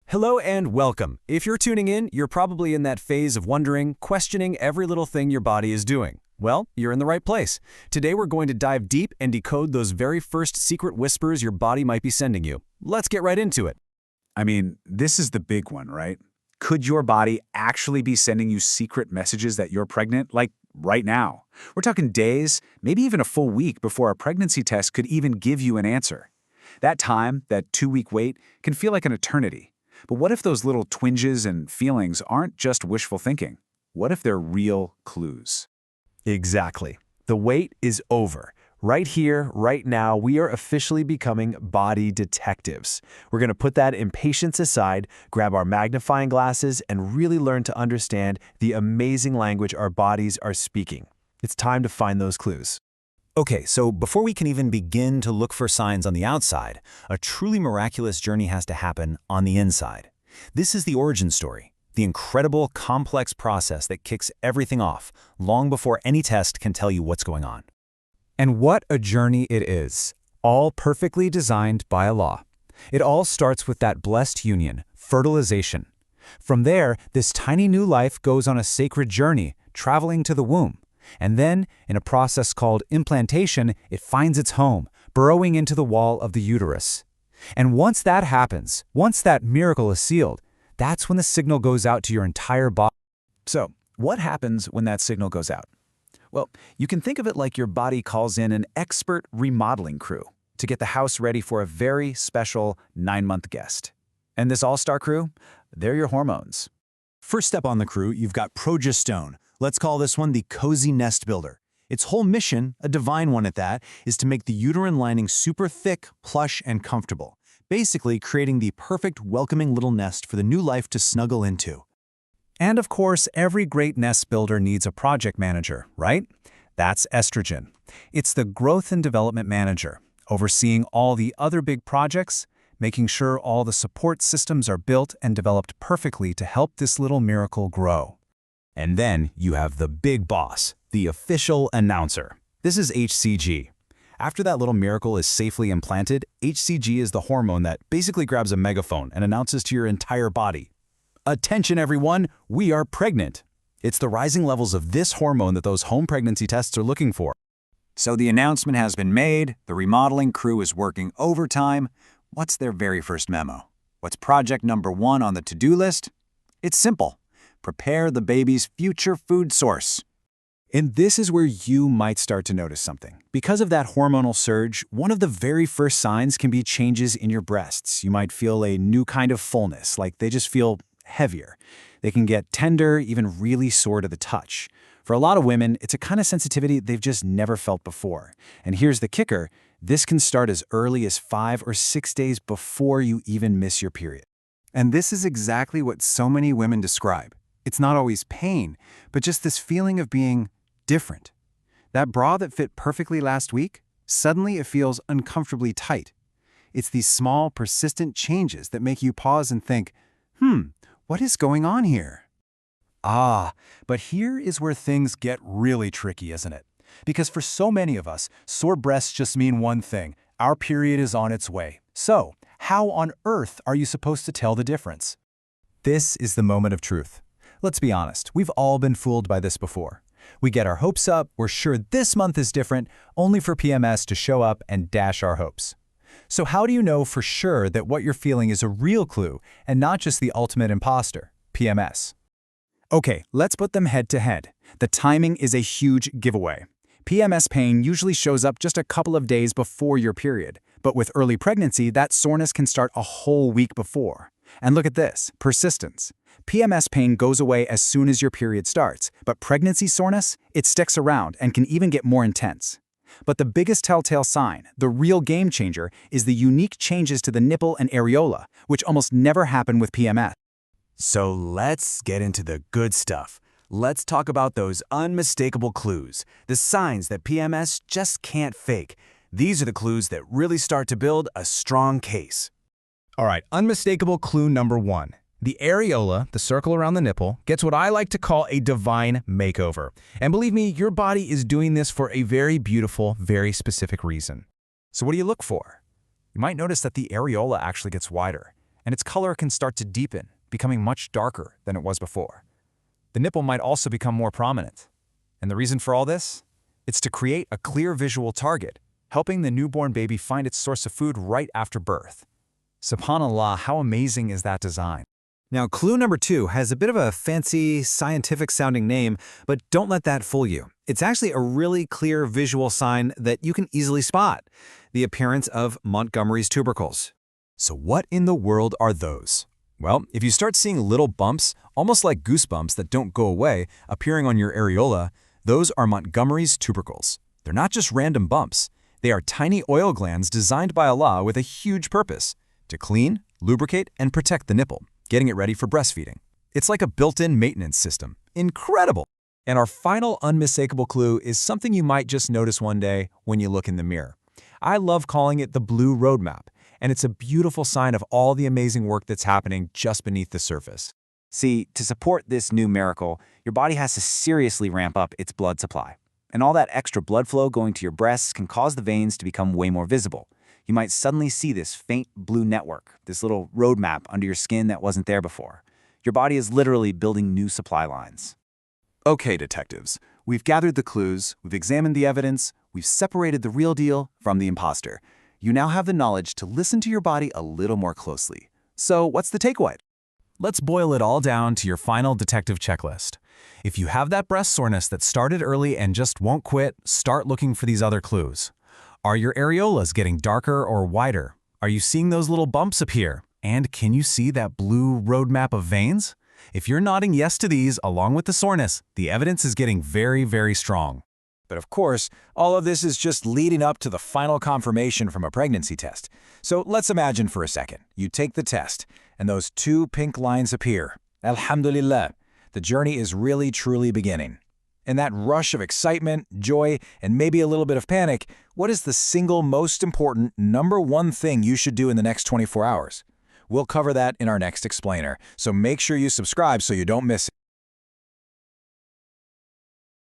Hello and welcome. If you're tuning in, you're probably in that phase of wondering, questioning every little thing your body is doing. Well, you're in the right place. Today we're going to dive deep and decode those very first secret whispers your body might be sending you. Let's get right into it. This is the big one, right? Could your body actually be sending you secret messages that you're pregnant, like right now? We're talking days, maybe even a full week before a pregnancy test could even give you an answer. That time, that 2-week wait, can feel like an eternity. But what if those little twinges and feelings aren't just wishful thinking? What if they're real clues? Exactly. The wait is over. Right here, right now, we are officially becoming body detectives. We're going to put that impatience aside, grab our magnifying glasses, and really learn to understand the amazing language our bodies are speaking. It's time to find those clues. Okay, so before we can even begin to look for signs on the outside, a truly miraculous journey has to happen on the inside. This is the origin story, the incredible, complex process that kicks everything off long before any test can tell you what's going on. And what a journey it is, all perfectly designed by a law. It all starts with that blessed union, fertilization. From there, this tiny new life goes on a sacred journey, traveling to the womb. And then, in a process called implantation, it finds its home, burrowing into the wall of the uterus. And once that happens, once that miracle is sealed, that's when the signal goes out to your entire body. So, what happens when that signal goes out? Well, you can think of it like your body calls in an expert remodeling crew to get the house ready for a very special 9-month guest. And this all-star crew, they're your hormones. First step on the crew, you've got progesterone. Let's call this one the cozy nest builder. Its whole mission, a divine one at that, is to make the uterine lining super thick, plush, and comfortable, basically creating the perfect welcoming little nest for the new life to snuggle into. And of course, every great nest builder needs a project manager, right? That's estrogen. It's the growth and development manager, overseeing all the other big projects, making sure all the support systems are built and developed perfectly to help this little miracle grow. And then you have the big boss, the official announcer. This is HCG. After that little miracle is safely implanted, HCG is the hormone that basically grabs a megaphone and announces to your entire body, "Attention everyone, we are pregnant." It's the rising levels of this hormone that those home pregnancy tests are looking for. So the announcement has been made, the remodeling crew is working overtime. What's their very first memo? What's project number 1 on the to-do list? It's simple. Prepare the baby's future food source. And this is where you might start to notice something. Because of that hormonal surge, one of the very first signs can be changes in your breasts. You might feel a new kind of fullness, like they just feel heavier. They can get tender, even really sore to the touch. For a lot of women, it's a kind of sensitivity they've just never felt before. And here's the kicker, this can start as early as 5 or 6 days before you even miss your period. And this is exactly what so many women describe. It's not always pain, but just this feeling of being different. That bra that fit perfectly last week, suddenly it feels uncomfortably tight. It's these small, persistent changes that make you pause and think, what is going on here? But here is where things get really tricky, isn't it? Because for so many of us, sore breasts just mean one thing: our period is on its way. So, how on earth are you supposed to tell the difference? This is the moment of truth. Let's be honest, we've all been fooled by this before. We get our hopes up, we're sure this month is different, only for PMS to show up and dash our hopes. So how do you know for sure that what you're feeling is a real clue and not just the ultimate imposter, PMS? Okay, let's put them head to head. The timing is a huge giveaway. PMS pain usually shows up just a couple of days before your period, but with early pregnancy, that soreness can start a whole week before. And look at this, persistence. PMS pain goes away as soon as your period starts, but pregnancy soreness, it sticks around and can even get more intense. But the biggest telltale sign, the real game changer, is the unique changes to the nipple and areola, which almost never happen with PMS. So let's get into the good stuff. Let's talk about those unmistakable clues, the signs that PMS just can't fake. These are the clues that really start to build a strong case. All right, unmistakable clue number 1. The areola, the circle around the nipple, gets what I like to call a divine makeover. And believe me, your body is doing this for a very beautiful, very specific reason. So what do you look for? You might notice that the areola actually gets wider. and its color can start to deepen, becoming much darker than it was before. The nipple might also become more prominent. And the reason for all this? It's to create a clear visual target, helping the newborn baby find its source of food right after birth. SubhanAllah, how amazing is that design? Now, clue number 2 has a bit of a fancy, scientific-sounding name, but don't let that fool you. It's actually a really clear visual sign that you can easily spot: the appearance of Montgomery's tubercles. So what in the world are those? Well, if you start seeing little bumps, almost like goosebumps that don't go away, appearing on your areola, those are Montgomery's tubercles. They're not just random bumps. They are tiny oil glands designed by Allah with a huge purpose: to clean, lubricate, and protect the nipple, getting it ready for breastfeeding. It's like a built-in maintenance system. Incredible! And our final unmistakable clue is something you might just notice one day when you look in the mirror. I love calling it the blue roadmap, and it's a beautiful sign of all the amazing work that's happening just beneath the surface. See, to support this new miracle, your body has to seriously ramp up its blood supply. And all that extra blood flow going to your breasts can cause the veins to become way more visible. You might suddenly see this faint blue network, this little roadmap under your skin that wasn't there before. Your body is literally building new supply lines. Okay, detectives, we've gathered the clues, we've examined the evidence, we've separated the real deal from the imposter. You now have the knowledge to listen to your body a little more closely. So what's the takeaway? Let's boil it all down to your final detective checklist. If you have that breast soreness that started early and just won't quit, start looking for these other clues. Are your areolas getting darker or wider? Are you seeing those little bumps appear? And can you see that blue roadmap of veins? If you're nodding yes to these, along with the soreness, the evidence is getting very, very strong. But of course, all of this is just leading up to the final confirmation from a pregnancy test. So let's imagine for a second. You take the test, and those 2 pink lines appear. Alhamdulillah, the journey is really truly beginning. In that rush of excitement, joy, and maybe a little bit of panic, what is the single most important #1 thing you should do in the next 24 hours? We'll cover that in our next explainer, so make sure you subscribe so you don't miss it.